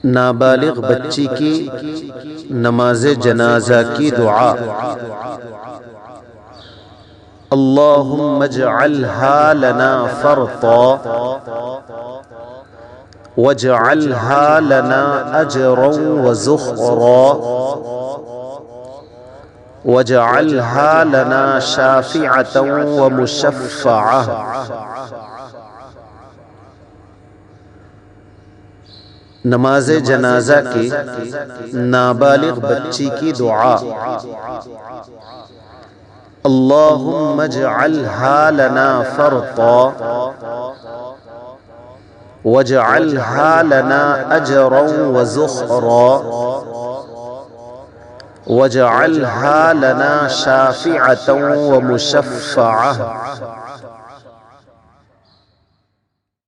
نابالغ بچی کی نماز جنازہ کی دعا۔ اللہم اجعلها لنا فرطا واجعلها لنا اجرا وزخرا واجعلها لنا شافعة ومشفعة۔ نماز جنازہ کی نابالغ بچی کی دعا۔ اللہم اجعلها لنا فرطا واجعلها لنا اجرا وزخرا واجعلها لنا شافعة ومشفعة۔